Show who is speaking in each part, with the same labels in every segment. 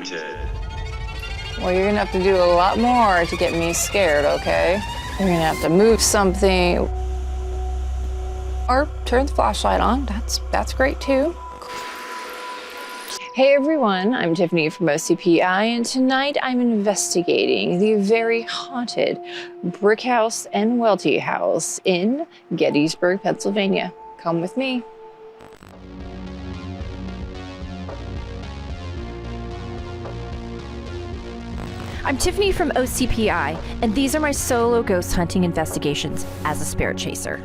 Speaker 1: to...
Speaker 2: Well, you're gonna have to do a lot more to get me scared, okay? You're gonna have to move something. Or turn the flashlight on, that's great too. Hey everyone, I'm Tiffany from OCPI, and tonight I'm investigating the very haunted brick house and Welty House in Gettysburg, Pennsylvania. Come with me.
Speaker 3: I'm Tiffany from OCPI, and these are my solo ghost hunting investigations as a spirit chaser.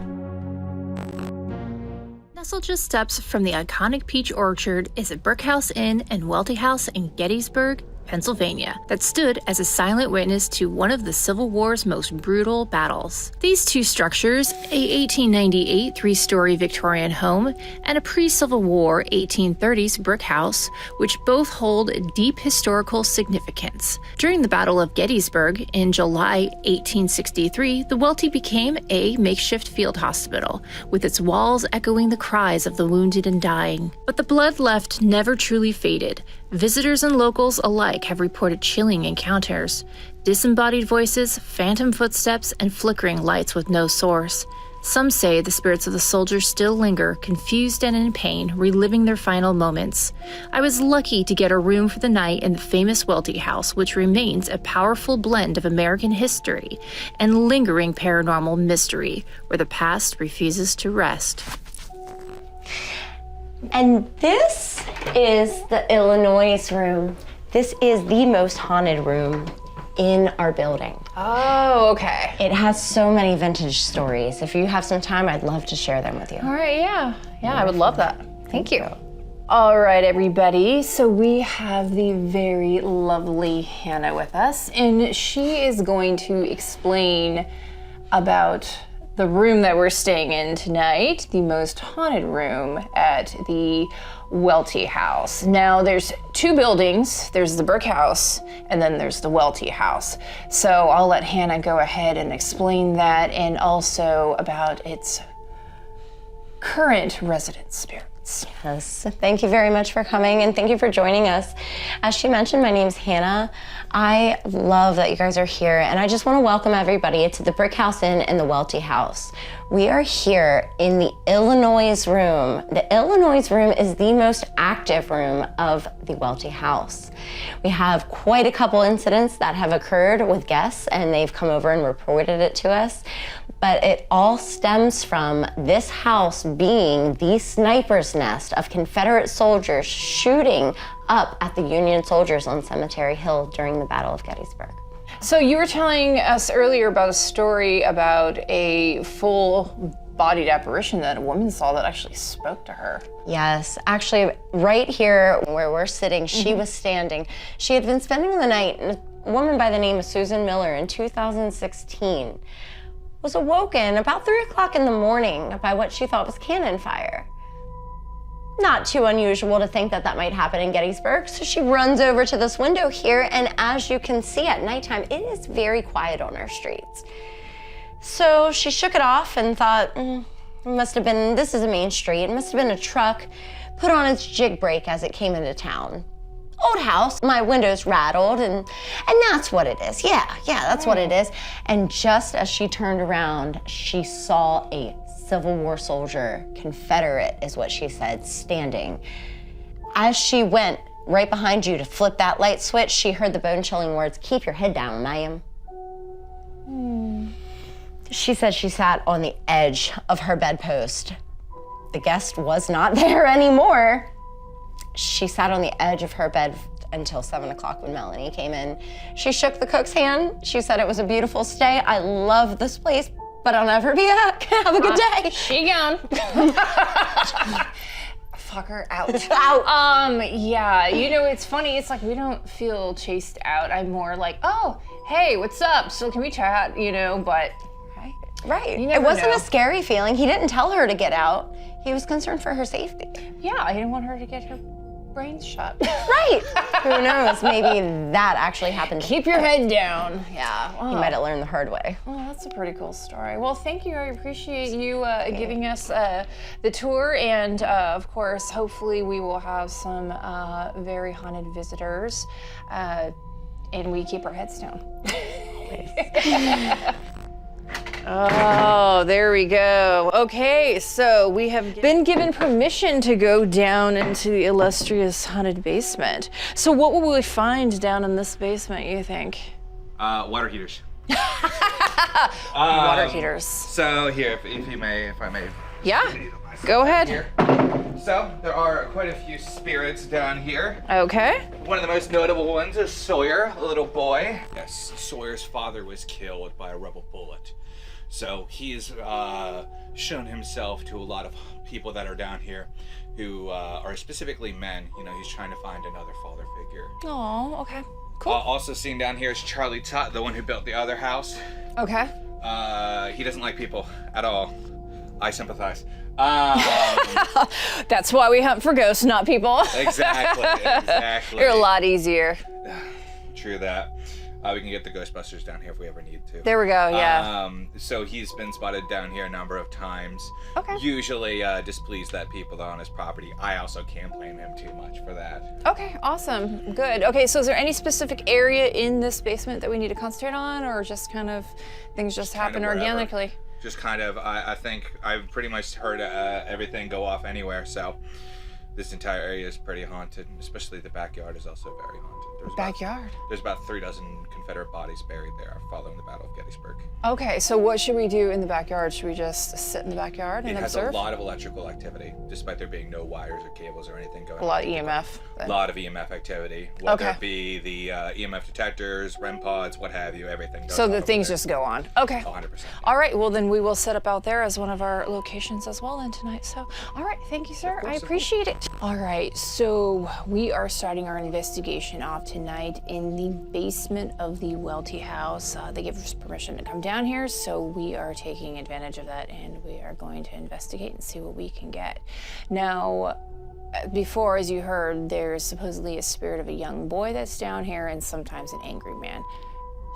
Speaker 3: Nestled just steps from the iconic peach orchard is a brick house inn and Welty House in Gettysburg, Pennsylvania, that stood as a silent witness to one of the Civil War's most brutal battles. These two structures, a 1898 three-story Victorian home and a pre-Civil War 1830s brick house, which both hold deep historical significance. During the Battle of Gettysburg in July 1863, the Welty became a makeshift field hospital, with its walls echoing the cries of the wounded and dying. But the blood never truly faded. Visitors and locals alike have reported chilling encounters, disembodied voices, phantom footsteps, and flickering lights with no source. Some say the spirits of the soldiers still linger, confused and in pain, reliving their final moments. I was lucky to get a room for the night in the famous Welty House, which remains a powerful blend of American history and lingering paranormal mystery, where the past refuses to rest.
Speaker 4: And this is the Illinois room. This is the most haunted room in our building.
Speaker 2: Oh, okay.
Speaker 4: It has so many vintage stories. If you have some time, I'd love to share them with you.
Speaker 2: All right, yeah. Yeah, I would love that. Thank you. All right, everybody. So we have the very lovely Hannah with us, and she is going to explain about the room that we're staying in tonight, the most haunted room at the Welty House. Now, there's two buildings. There's the brick house, and then there's the Welty House. So I'll let Hannah go ahead and explain that, and also about its current resident spirits.
Speaker 4: Yes, thank you very much for coming, and thank you for joining us. As she mentioned, my name's Hannah. I love that you guys are here, and I just want to welcome everybody to the Brick House Inn and the Welty House. We are here in the Illinois room. The Illinois room is the most active room of the Welty House. We have quite a couple incidents that have occurred with guests, and they've come over and reported it to us. But it all stems from this house being the sniper's nest of Confederate soldiers shooting up at the Union soldiers on Cemetery Hill during the Battle of Gettysburg.
Speaker 2: So you were telling us earlier about a story about a full-bodied apparition that a woman saw that actually spoke to her.
Speaker 4: Yes, actually right here where we're sitting, she was standing. She had been spending the night, and a woman by the name of Susan Miller in 2016 was awoken about 3 o'clock in the morning by what she thought was cannon fire. Not too unusual to think that that might happen in Gettysburg, so she runs over to this window here, and as you can see at nighttime, it is very quiet on our streets. So she shook it off and thought, it must have been, this is a main street, it must have been a truck put on its jig brake as it came into town. Old house, my windows rattled, and that's what it is. Yeah, that's what it is. And just as she turned around, she saw a Civil War soldier, Confederate is what she said, standing. As she went right behind you to flip that light switch, she heard the bone-chilling words, "Keep your head down, ma'am." She said she sat on the edge of her bedpost. The guest was not there anymore. She sat on the edge of her bed until 7 o'clock when Melanie came in. She shook the cook's hand. She said it was a beautiful stay. I love this place, but I'll never be back. Have a good day.
Speaker 2: She gone. Fuck her out.
Speaker 4: Out.
Speaker 2: Yeah, you know, it's funny. It's like we don't feel chased out. I'm more like, oh, hey, what's up? So can we chat? You know, but
Speaker 4: right.
Speaker 2: You
Speaker 4: It
Speaker 2: never
Speaker 4: wasn't
Speaker 2: know.
Speaker 4: a scary feeling. He didn't tell her to get out. He was concerned for her safety.
Speaker 2: Yeah, I didn't want her to get her brains shot.
Speaker 4: Right. Who knows? Maybe that actually happened.
Speaker 2: Keep your head down. Yeah.
Speaker 4: You might have learned the hard way.
Speaker 2: Well, that's a pretty cool story. Well, thank you. I appreciate you giving us the tour, and of course, hopefully, we will have some very haunted visitors, and we keep our heads down. Oh, there we go. Okay, so we have been given permission to go down into the illustrious haunted basement. So what will we find down in this basement, you think?
Speaker 1: Water heaters.
Speaker 2: Water heaters.
Speaker 1: So here, if I may.
Speaker 2: Yeah, go ahead.
Speaker 1: Here. So there are quite a few spirits down here.
Speaker 2: Okay.
Speaker 1: One of the most notable ones is Sawyer, a little boy. Yes, Sawyer's father was killed by a rebel bullet. So he's shown himself to a lot of people that are down here who are specifically men. You know, he's trying to find another father figure.
Speaker 2: Oh, okay. Cool.
Speaker 1: Also seen down here is Charlie Tutt, the one who built the other house.
Speaker 2: Okay.
Speaker 1: He doesn't like people at all. I sympathize.
Speaker 2: That's why we hunt for ghosts, not people.
Speaker 1: Exactly.
Speaker 2: You're a lot easier.
Speaker 1: True that. We can get the Ghostbusters down here if we ever need to.
Speaker 2: There we go, yeah.
Speaker 1: So he's been spotted down here a number of times.
Speaker 2: Okay.
Speaker 1: Usually displeased that people are on his property. I also can't blame him too much for that.
Speaker 2: Okay, awesome, good. Okay, so is there any specific area in this basement that we need to concentrate on, or just kind of things just happen organically?
Speaker 1: Just kind of, I think I've pretty much heard everything go off anywhere, so this entire area is pretty haunted, especially the backyard is also very haunted. There's about 3 dozen Confederate bodies buried there following the Battle of Gettysburg.
Speaker 2: Okay, so what should we do in the backyard? Should we just sit in the backyard and observe?
Speaker 1: It has a lot of electrical activity, despite there being no wires or cables or anything going on.
Speaker 2: A lot of EMF.
Speaker 1: A lot of EMF activity, whether it be the EMF detectors, REM pods, what have you, everything goes on.
Speaker 2: So the things just go on. Okay.
Speaker 1: 100%.
Speaker 2: All right, well then we will set up out there as one of our locations as well then tonight. So, all right, thank you, sir. I appreciate it. All right, so we are starting our investigation off tonight in the basement of the Welty House. They gave us permission to come down here, so we are taking advantage of that, and we are going to investigate and see what we can get. Now, before, as you heard, there's supposedly a spirit of a young boy that's down here, and sometimes an angry man.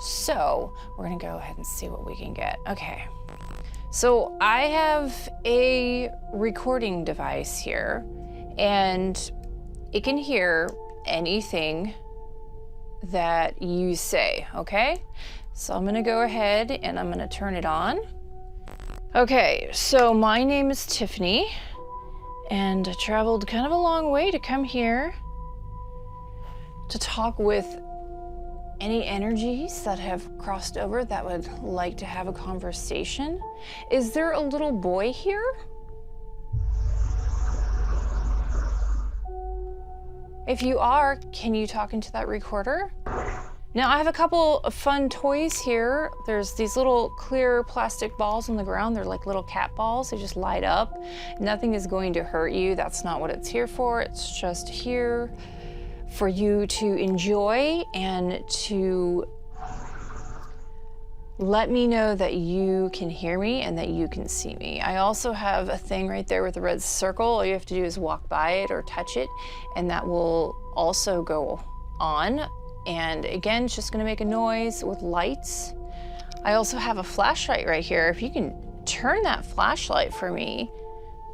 Speaker 2: So we're gonna go ahead and see what we can get. Okay, so I have a recording device here, and it can hear anything that you say, okay? So I'm gonna go ahead and I'm gonna turn it on. Okay, so my name is Tiffany, and I traveled kind of a long way to come here to talk with any energies that have crossed over that would like to have a conversation. Is there a little boy here? If you are, can you talk into that recorder? Now I have a couple of fun toys here. There's these little clear plastic balls on the ground. They're like little cat balls. They just light up. Nothing is going to hurt you. That's not what it's here for. It's just here for you to enjoy and to let me know that you can hear me and that you can see me. I also have a thing right there with a red circle. All you have to do is walk by it or touch it, and that will also go on. And again, it's just gonna make a noise with lights. I also have a flashlight right here. If you can turn that flashlight for me,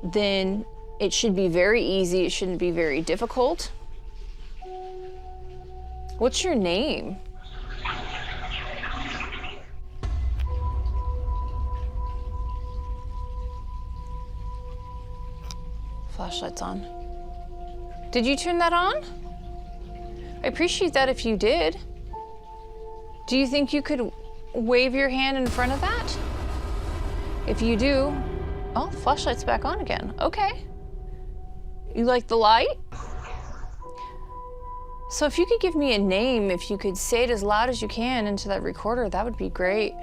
Speaker 2: then it should be very easy. It shouldn't be very difficult. What's your name? Flashlight's on. Did you turn that on? I appreciate that if you did. Do you think you could wave your hand in front of that? If you do, oh, flashlight's back on again. Okay. You like the light? So if you could give me a name, if you could say it as loud as you can into that recorder, that would be great.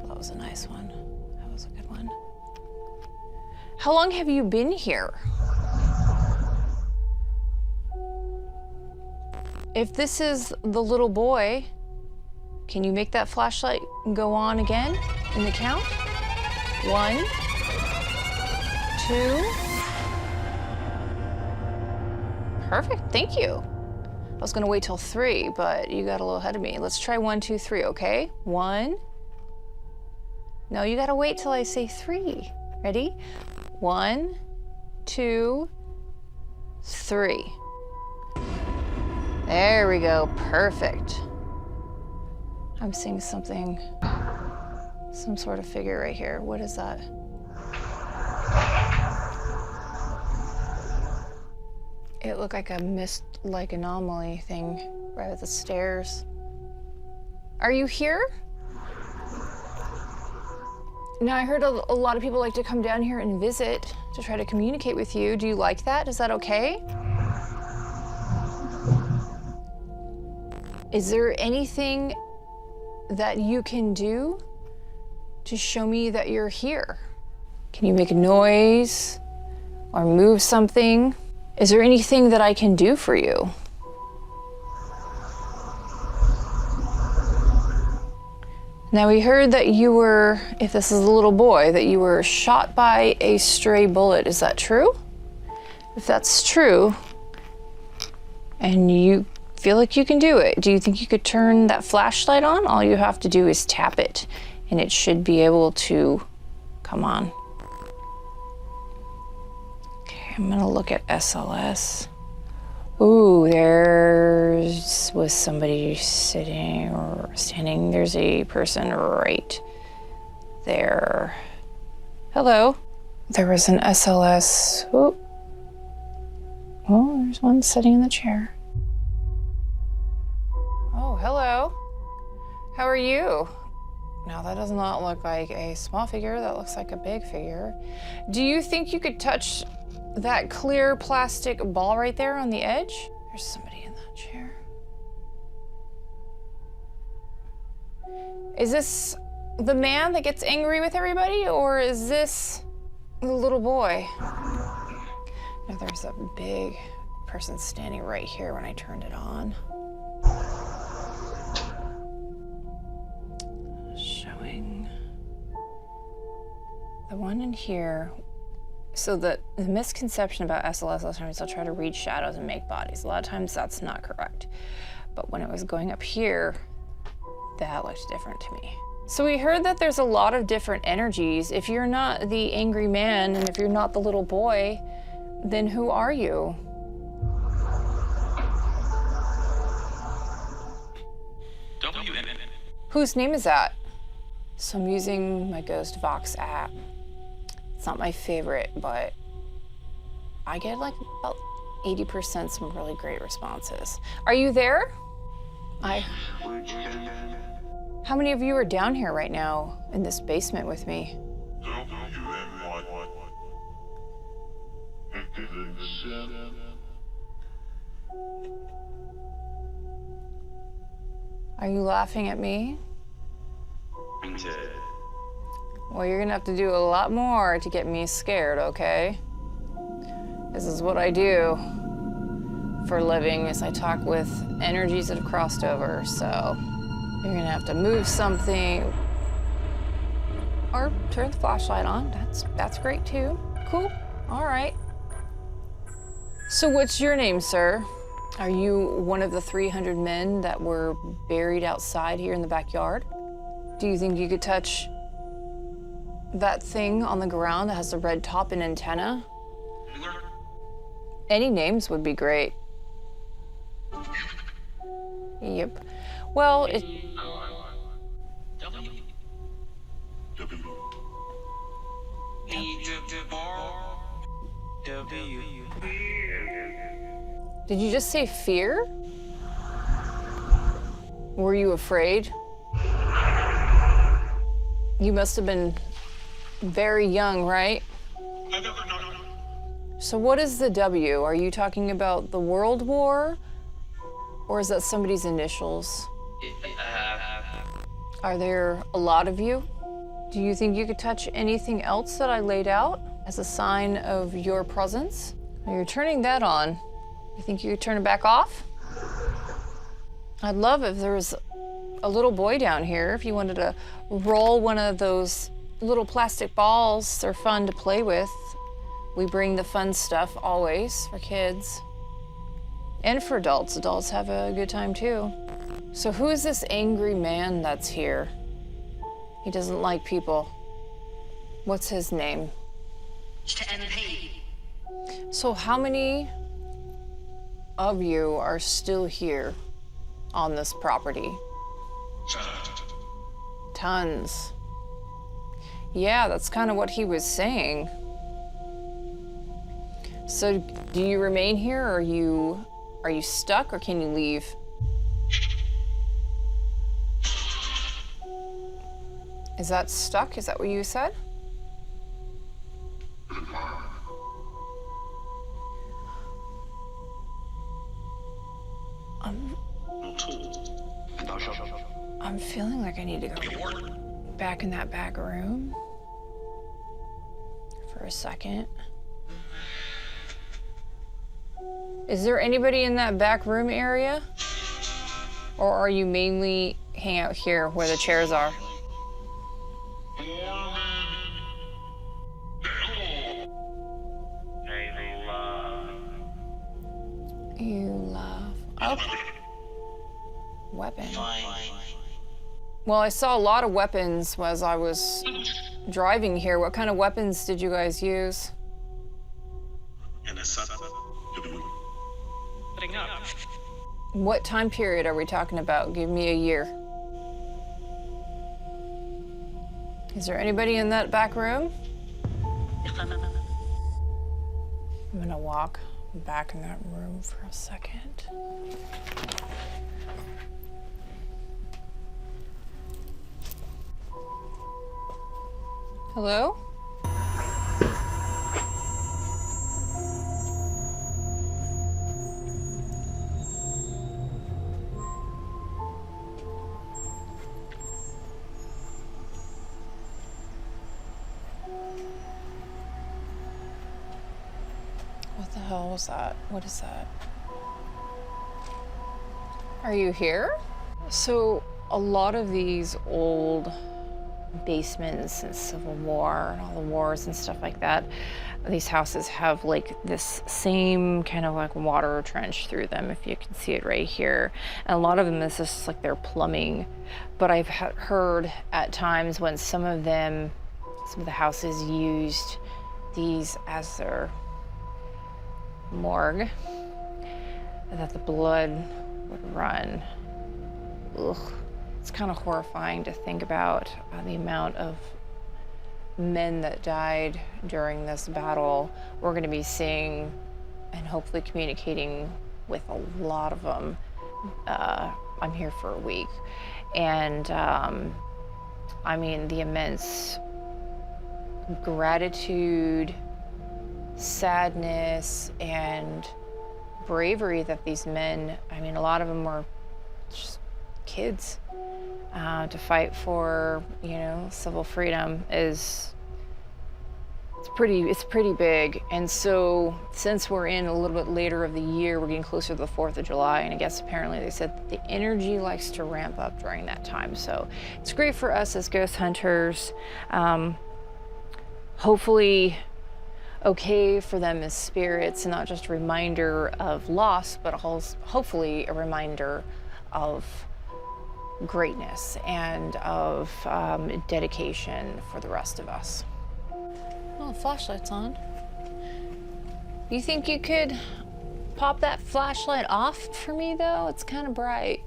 Speaker 2: That was a nice one. That was a good one. How long have you been here? If this is the little boy, can you make that flashlight go on again in the count? 1, 2, Perfect, thank you. I was gonna wait till 3, but you got a little ahead of me. Let's try 1, 2, 3, okay? 1. No, you gotta wait till I say 3. Ready? 1, 2, 3. There we go, perfect. I'm seeing something, some sort of figure right here. What is that? It looked like a mist-like anomaly thing right at the stairs. Are you here? Now, I heard a lot of people like to come down here and visit to try to communicate with you. Do you like that? Is that okay? Is there anything that you can do to show me that you're here? Can you make a noise or move something? Is there anything that I can do for you? Now, we heard that you were, if this is a little boy, that you were shot by a stray bullet. Is that true? If that's true, and you feel like you can do it, do you think you could turn that flashlight on? All you have to do is tap it, and it should be able to come on. Okay, I'm gonna look at SLS. Ooh, was somebody sitting or standing. There's a person right there. Hello. There was an SLS. Ooh. Oh, there's one sitting in the chair. Oh, hello. How are you? Now, that does not look like a small figure. That looks like a big figure. Do you think you could touch that clear plastic ball right there on the edge? There's somebody in that chair. Is this the man that gets angry with everybody, or is this the little boy? Now, there's a big person standing right here when I turned it on. Showing the one in here. So the misconception about SLS, a lot of times they'll try to read shadows and make bodies. A lot of times that's not correct. But when it was going up here, that looked different to me. So we heard that there's a lot of different energies. If you're not the angry man, and if you're not the little boy, then who are you? Whose name is that? So I'm using my Ghost Vox app. It's not my favorite, but I get like about 80% some really great responses. Are you there? How many of you are down here right now in this basement with me? Are you laughing at me? Well, you're gonna have to do a lot more to get me scared, okay? This is what I do for a living, is I talk with energies that have crossed over, so you're gonna have to move something or turn the flashlight on. That's great too. Cool, all right. So what's your name, sir? Are you one of the 300 men that were buried outside here in the backyard? Do you think you could touch that thing on the ground that has the red top and antenna? Any names would be great. Yep. Well, Did you just say fear? Were you afraid? You must have been very young, right? So what is the W? Are you talking about the World War? Or is that somebody's initials? Are there a lot of you? Do you think you could touch anything else that I laid out as a sign of your presence? Well, you're turning that on. You think you could turn it back off? I'd love if there was a little boy down here, if you wanted to roll one of those little plastic balls. They're fun to play with. We bring the fun stuff always for kids. And for adults. Adults have a good time too. So who is this angry man that's here? He doesn't like people. What's his name? So how many of you are still here on this property? Tons. Yeah, that's kind of what he was saying. So do you remain here, or are you stuck, or can you leave? Is that stuck? Is that what you said? I'm feeling like I need to go back in that back room for a second. Is there anybody in that back room area? Or are you mainly hang out here where the chairs are? You love. Okay. Weapon. Well, I saw a lot of weapons as I was driving here. What kind of weapons did you guys use? What time period are we talking about? Give me a year. Is there anybody in that back room? I'm gonna walk back in that room for a second. Hello? What the hell was that? What is that? Are you here? So a lot of these old basements and Civil War and all the wars and stuff like that, these houses have like this same kind of like water trench through them, if you can see it right here. And a lot of them is just like their plumbing. But I've heard at times when some of the houses used these as their morgue, that the blood would run. Ugh. It's kind of horrifying to think about the amount of men that died during this battle. We're going to be seeing and hopefully communicating with a lot of them. I'm here for a week. And I mean, the immense gratitude, sadness, and bravery that these men, I mean, a lot of them were just kids. To fight for, you know, civil freedom it's pretty big. And so since we're in a little bit later of the year, we're getting closer to the 4th of July, and I guess apparently they said that the energy likes to ramp up during that time. So it's great for us as ghost hunters. Hopefully okay for them as spirits, and not just a reminder of loss, but hopefully a reminder of greatness and of dedication for the rest of us. Oh, the flashlight's on. You think you could pop that flashlight off for me, though? It's kind of bright.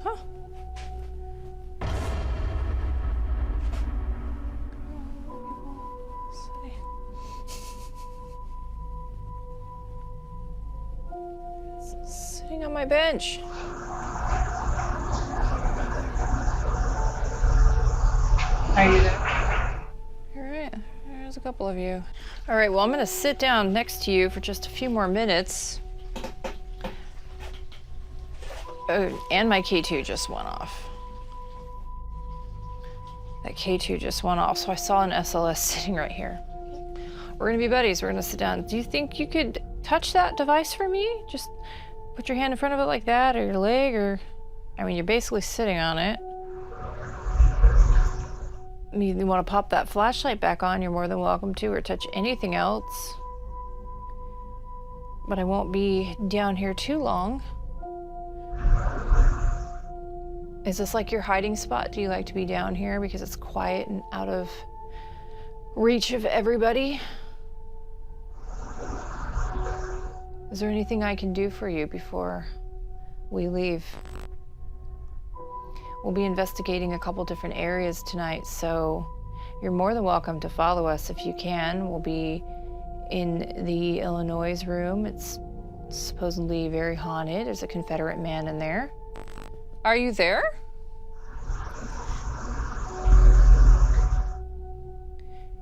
Speaker 2: Huh. Sitting on my bench.
Speaker 5: Are you there?
Speaker 2: All right, there's a couple of you. All right, well, I'm gonna sit down next to you for just a few more minutes. Oh, and my K2 just went off. That K2 just went off, so I saw an SLS sitting right here. We're gonna be buddies, we're gonna sit down. Do you think you could touch that device for me? Just put your hand in front of it like that, or your leg, or, I mean, you're basically sitting on it. I mean, you want to pop that flashlight back on, you're more than welcome to, or touch anything else. but I won't be down here too long. Is this like your hiding spot? Do you like to be down here because it's quiet and out of reach of everybody? Is there anything I can do for you before we leave? We'll be investigating a couple different areas tonight, so you're more than welcome to follow us if you can. We'll be in the Illinois room. It's supposedly very haunted. There's a Confederate man in there. Are you there?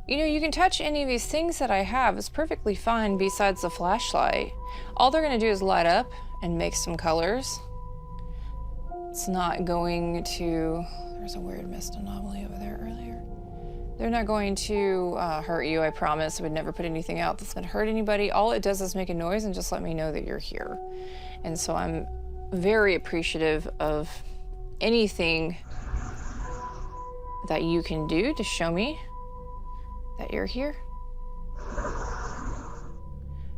Speaker 2: You know, you can touch any of these things that I have. It's perfectly fine besides the flashlight. All they're gonna do is light up and make some colors. It's not going to, there's a weird mist anomaly over there earlier. They're not going to hurt you, I promise. I would never put anything out that's gonna hurt anybody. All it does is make a noise and just let me know that you're here. And so I'm very appreciative of anything that you can do to show me that you're here.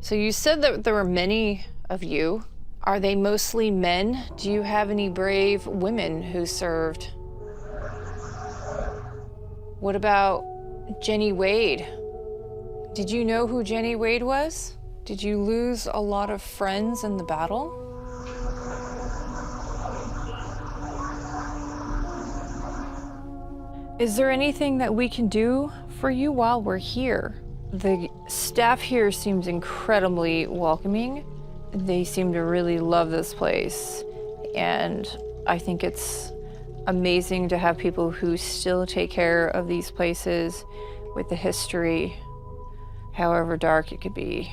Speaker 2: So you said that there were many of you. Are they mostly men? Do you have any brave women who served? What about Jenny Wade? Did you know who Jenny Wade was? Did you lose a lot of friends in the battle? Is there anything that we can do for you while we're here? The staff here seems incredibly welcoming. They seem to really love this place. And I think it's amazing to have people who still take care of these places with the history, however dark it could be.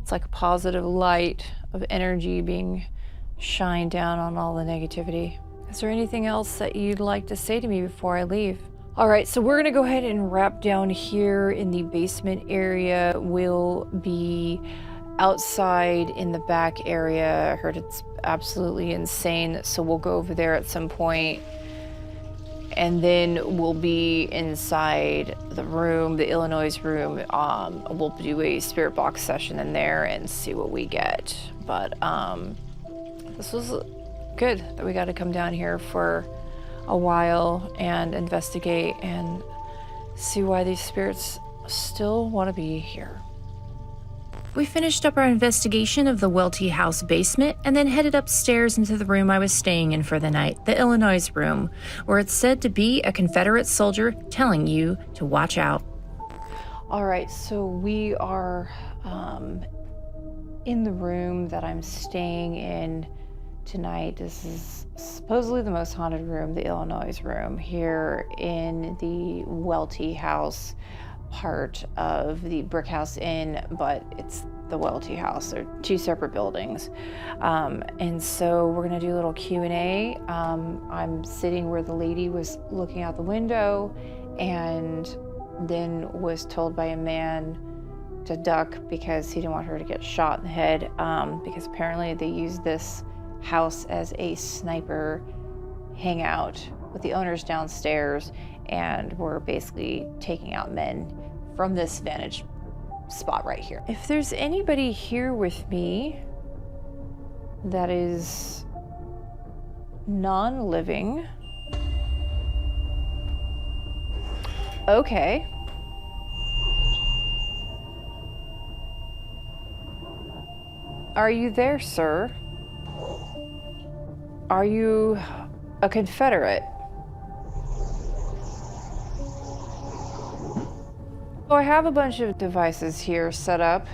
Speaker 2: It's like a positive light of energy being shined down on all the negativity. Is there anything else that you'd like to say to me before I leave? All right, so we're gonna go ahead and wrap down here in the basement area. We'll be outside in the back area. I heard it's absolutely insane, so we'll go over there at some point. And then we'll be inside the room, the Illinois room. We'll do a spirit box session in there and see what we get. But this was good that we got to come down here for a while and investigate and see why these spirits still want to be here.
Speaker 3: We finished up our investigation of the Welty House basement and then headed upstairs into the room I was staying in for the night, the Illinois room, where it's said to be a Confederate soldier telling you to watch out.
Speaker 2: All right, so we are in the room that I'm staying in tonight. This is supposedly the most haunted room, the Illinois room, here in the Welty House part of the Brick House Inn, but it's the Welty House. They're two separate buildings. And so we're gonna do a little Q&A. I'm sitting where the lady was looking out the window and then was told by a man to duck because he didn't want her to get shot in the head, because apparently they use this house as a sniper hangout with the owners downstairs, and we're basically taking out men from this vantage spot right here. If there's anybody here with me that is non-living, okay. Are you there, sir? Are you a Confederate? So I have a bunch of devices here set up,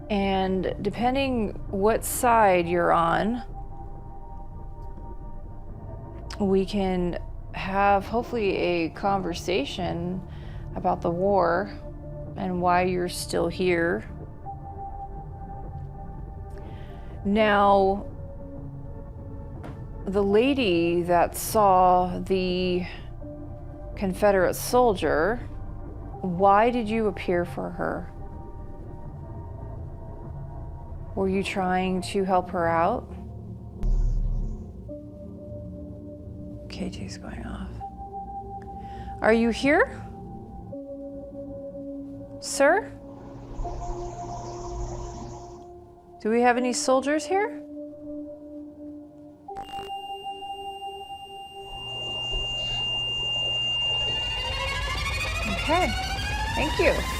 Speaker 2: and depending what side you're on, we can have hopefully a conversation about the war and why you're still here. Now, the lady that saw the Confederate soldier, why did you appear for her? Were you trying to help her out? K2's going off. Are you here? Sir? Do we have any soldiers here? Okay, thank you.